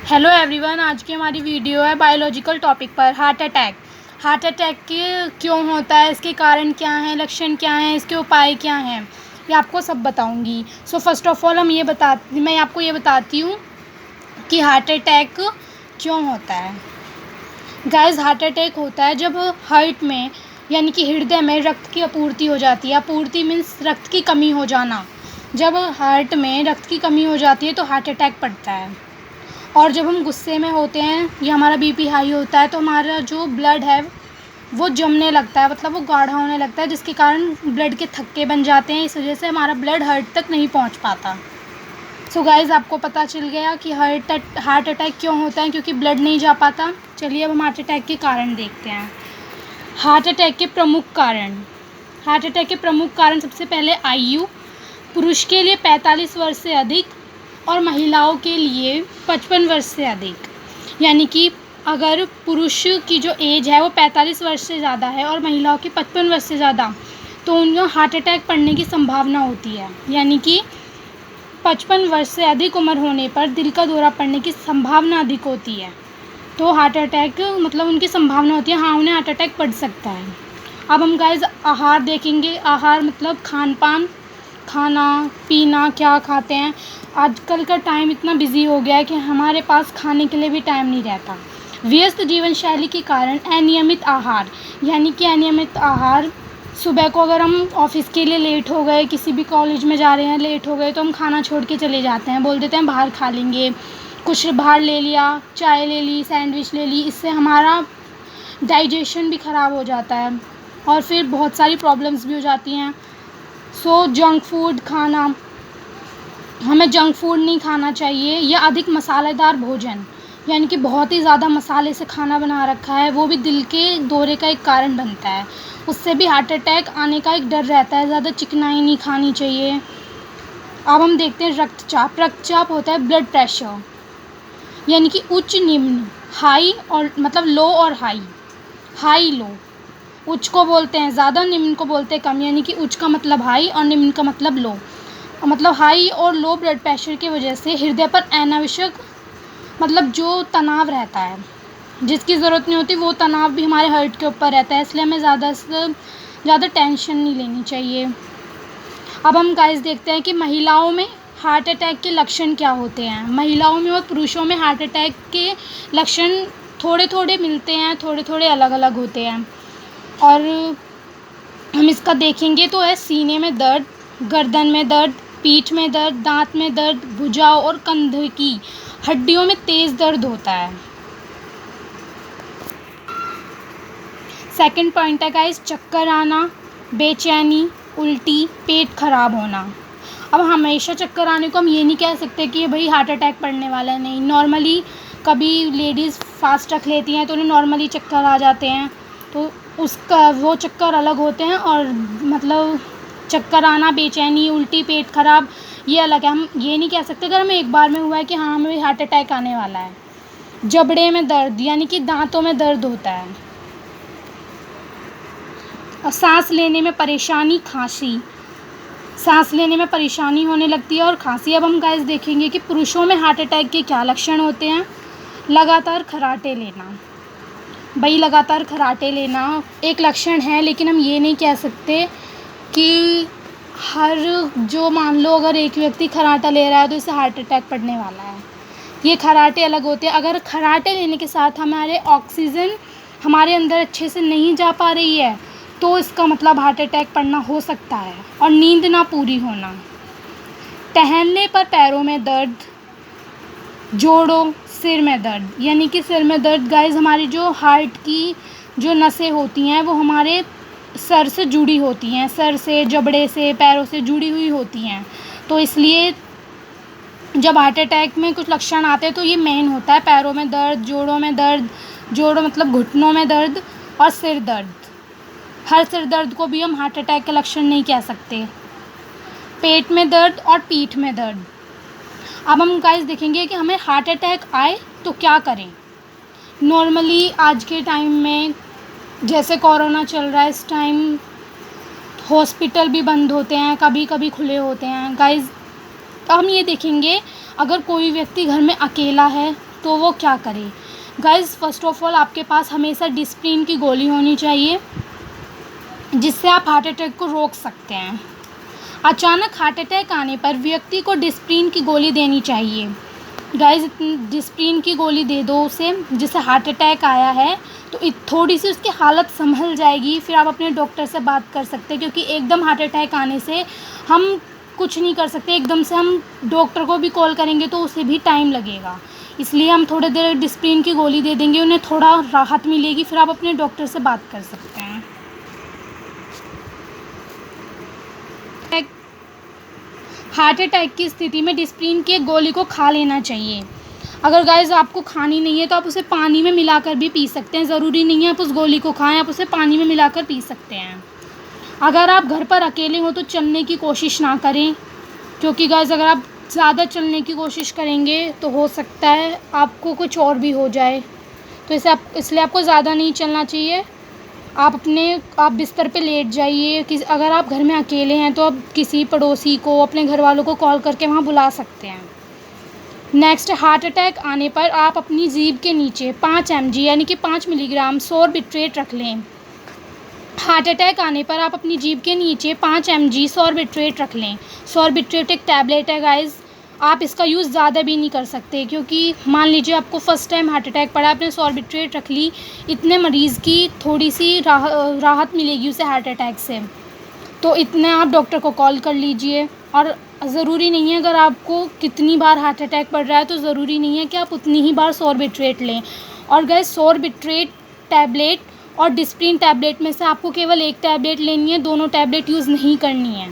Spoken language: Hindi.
हेलो एवरीवन, आज की हमारी वीडियो है बायोलॉजिकल टॉपिक पर हार्ट अटैक। हार्ट अटैक के क्यों होता है, इसके कारण क्या हैं, लक्षण क्या हैं, इसके उपाय क्या हैं, ये आपको सब बताऊंगी। सो फर्स्ट ऑफ ऑल मैं आपको ये बताती हूँ कि हार्ट अटैक क्यों होता है। गाइस, हार्ट अटैक होता है जब हार्ट में यानी कि हृदय में रक्त की आपूर्ति हो जाती है। आपूर्ति मीन्स रक्त की कमी हो जाना। जब हार्ट में रक्त की कमी हो जाती है तो हार्ट अटैक पड़ता है। और जब हम गुस्से में होते हैं या हमारा बीपी हाई होता है तो हमारा जो ब्लड है वो जमने लगता है, मतलब वो गाढ़ा होने लगता है, जिसके कारण ब्लड के थक्के बन जाते हैं। इस वजह से हमारा ब्लड हार्ट तक नहीं पहुंच पाता। सो गाइज़, आपको पता चल गया कि हार्ट अटैक क्यों होता है, क्योंकि ब्लड नहीं जा पाता। चलिए अब हम हार्ट अटैक के कारण देखते हैं। हार्ट अटैक के प्रमुख कारण। हार्ट अटैक के प्रमुख कारण सबसे पहले आयु। पुरुष के लिए 45 वर्ष से अधिक और महिलाओं के लिए 55 वर्ष से अधिक। यानी कि अगर पुरुष की जो एज है वो 45 वर्ष से ज़्यादा है और महिलाओं की 55 वर्ष से ज़्यादा, तो उनको हार्ट अटैक पड़ने की संभावना होती है। यानी कि 55 वर्ष से अधिक उम्र होने पर दिल का दौरा पड़ने की संभावना अधिक होती है। तो हार्ट अटैक मतलब उनकी संभावना होती है, हाँ, उन्हें हार्ट अटैक पड़ सकता है। अब हम गाइस आहार देखेंगे। आहार मतलब खान पान, खाना पीना, क्या खाते हैं। आजकल का टाइम इतना बिजी हो गया है कि हमारे पास खाने के लिए भी टाइम नहीं रहता। व्यस्त जीवन शैली के कारण अनियमित आहार, यानी कि अनियमित आहार, सुबह को अगर हम ऑफिस के लिए लेट हो गए, किसी भी कॉलेज में जा रहे हैं लेट हो गए, तो हम खाना छोड़ के चले जाते हैं, बोल देते हैं बाहर खा लेंगे। कुछ बाहर ले लिया, चाय ले ली, सैंडविच ले ली, इससे हमारा डाइजेशन भी ख़राब हो जाता है और फिर बहुत सारी प्रॉब्लम्स भी हो जाती हैं। सो जंक फूड खाना, हमें जंक फूड नहीं खाना चाहिए, या अधिक मसालेदार भोजन, यानी कि बहुत ही ज़्यादा मसाले से खाना बना रखा है, वो भी दिल के दौरे का एक कारण बनता है। उससे भी हार्ट अटैक आने का एक डर रहता है। ज़्यादा चिकनाई नहीं खानी चाहिए। अब हम देखते हैं रक्तचाप। रक्तचाप होता है ब्लड प्रेशर, यानी कि उच्च निम्न, हाई और मतलब लो और हाई। हाई लो, उच्च को बोलते हैं ज़्यादा, निम्न को बोलते हैं कम, यानी कि उच्च का मतलब हाई और निम्न का मतलब लो। मतलब हाई और लो ब्लड प्रेशर की वजह से हृदय पर अनावश्यक मतलब जो तनाव रहता है, जिसकी ज़रूरत नहीं होती, वो तनाव भी हमारे हार्ट के ऊपर रहता है। इसलिए हमें ज़्यादा से ज़्यादा टेंशन नहीं लेनी चाहिए। अब हम गाइस देखते हैं कि महिलाओं में हार्ट अटैक के लक्षण क्या होते हैं। महिलाओं में और पुरुषों में हार्ट अटैक के लक्षण थोड़े थोड़े मिलते हैं, थोड़े थोड़े अलग अलग होते हैं। और हम इसका देखेंगे तो है सीने में दर्द, गर्दन में दर्द, पीठ में दर्द, दांत में दर्द, भुजाओं और कंधे की हड्डियों में तेज़ दर्द होता है। सेकंड पॉइंट है गाइस, चक्कर आना, बेचैनी, उल्टी, पेट खराब होना। अब हमेशा चक्कर आने को हम ये नहीं कह सकते कि भाई हार्ट अटैक पड़ने वाला है, नहीं। नॉर्मली कभी लेडीज़ फास्ट रख लेती हैं तो उन्हें नॉर्मली चक्कर आ जाते हैं, तो उसका वो चक्कर अलग होते हैं। और मतलब चक्कर आना, बेचैनी, उल्टी, पेट खराब, ये अलग है। हम ये नहीं कह सकते अगर हमें एक बार में हुआ है कि हाँ हमें हार्ट अटैक आने वाला है। जबड़े में दर्द, यानी कि दांतों में दर्द होता है। और सांस लेने में परेशानी, खांसी, सांस लेने में परेशानी होने लगती है और खांसी। अब हम गाइस देखेंगे कि पुरुषों में हार्ट अटैक के क्या लक्षण होते हैं। लगातार खर्राटे लेना। भाई लगातार खर्राटे लेना एक लक्षण है, लेकिन हम ये नहीं कह सकते कि हर जो मान लो अगर एक व्यक्ति खर्राटा ले रहा है तो इसे हार्ट अटैक पड़ने वाला है। ये खर्राटे अलग होते हैं। अगर खर्राटे लेने के साथ हमारे ऑक्सीजन हमारे अंदर अच्छे से नहीं जा पा रही है तो इसका मतलब हार्ट अटैक पड़ना हो सकता है। और नींद ना पूरी होना, टहलने पर पैरों में दर्द, जोड़ों, सिर में दर्द, यानी कि सिर में दर्द गाइस, हमारी जो हार्ट की जो नसें होती हैं वो हमारे सर से जुड़ी होती हैं, सर से, जबड़े से, पैरों से जुड़ी हुई होती हैं। तो इसलिए जब हार्ट अटैक में कुछ लक्षण आते हैं तो ये मेन होता है, पैरों में दर्द, जोड़ों में दर्द, जोड़ों मतलब घुटनों में दर्द, और सिर दर्द। हर सिर दर्द को भी हम हार्ट अटैक के लक्षण नहीं कह सकते। पेट में दर्द और पीठ में दर्द। अब हम गाइस देखेंगे कि हमें हार्ट अटैक आए तो क्या करें। नॉर्मली आज के टाइम में जैसे कोरोना चल रहा है, इस टाइम हॉस्पिटल भी बंद होते हैं, कभी कभी खुले होते हैं गाइस। तो हम ये देखेंगे अगर कोई व्यक्ति घर में अकेला है तो वो क्या करे। गाइज़ फ़र्स्ट ऑफ़ ऑल आपके पास हमेशा डिस्प्रिन की गोली होनी चाहिए, जिससे आप हार्ट अटैक को रोक सकते हैं। अचानक हार्ट अटैक आने पर व्यक्ति को डिस्प्रिन की गोली देनी चाहिए। गाइज़ डिस्प्रिन की गोली दे दो उसे, जिसे हार्ट अटैक आया है तो थोड़ी सी उसकी हालत संभल जाएगी, फिर आप अपने डॉक्टर से बात कर सकते हैं, क्योंकि एकदम हार्ट अटैक आने से हम कुछ नहीं कर सकते। एकदम से हम डॉक्टर को भी कॉल करेंगे तो उसे भी टाइम लगेगा, इसलिए हम थोड़ी देर डिस्प्रिन की गोली दे देंगे, उन्हें थोड़ा राहत मिलेगी, फिर आप अपने डॉक्टर से बात कर सकते हैं। हार्ट अटैक की स्थिति में डिस्प्रिन की एक गोली को खा लेना चाहिए। अगर गाइज़ आपको खानी नहीं है तो आप उसे पानी में मिलाकर भी पी सकते हैं, ज़रूरी नहीं है आप उस गोली को खाएं, आप उसे पानी में मिलाकर पी सकते हैं। अगर आप घर पर अकेले हो तो चलने की कोशिश ना करें, क्योंकि गाइज़ अगर आप ज़्यादा चलने की कोशिश करेंगे तो हो सकता है आपको कुछ और भी हो जाए, तो इसलिए आपको ज़्यादा नहीं चलना चाहिए। आप बिस्तर पे लेट जाइए। अगर आप घर में अकेले हैं तो आप किसी पड़ोसी को, अपने घर वालों को कॉल करके वहाँ बुला सकते हैं। नेक्स्ट, हार्ट अटैक आने पर आप अपनी जीभ के नीचे 5 mg यानी कि 5 मिलीग्राम सॉर्बिट्रेट रख लें। हार्ट अटैक आने पर आप अपनी जीभ के नीचे 5 mg सॉर्बिट्रेट रख लें। सॉर्बिट्रेट एक टैबलेट है गाइज़, आप इसका यूज़ ज़्यादा भी नहीं कर सकते, क्योंकि मान लीजिए आपको फ़र्स्ट टाइम हार्ट अटैक पड़ा, आपने सॉर्बिट्रेट रख ली, इतने मरीज़ की थोड़ी सी राहत मिलेगी उसे हार्ट अटैक से, तो इतने आप डॉक्टर को कॉल कर लीजिए। और ज़रूरी नहीं है, अगर आपको कितनी बार हार्ट अटैक पड़ रहा है तो ज़रूरी नहीं है कि आप उतनी ही बार सॉर्बिट्रेट लें। और गाइस सॉर्बिट्रेट टैबलेट और डिस्प्रिन टैबलेट में से आपको केवल एक टैबलेट लेनी है, दोनों टैबलेट यूज़ नहीं करनी है।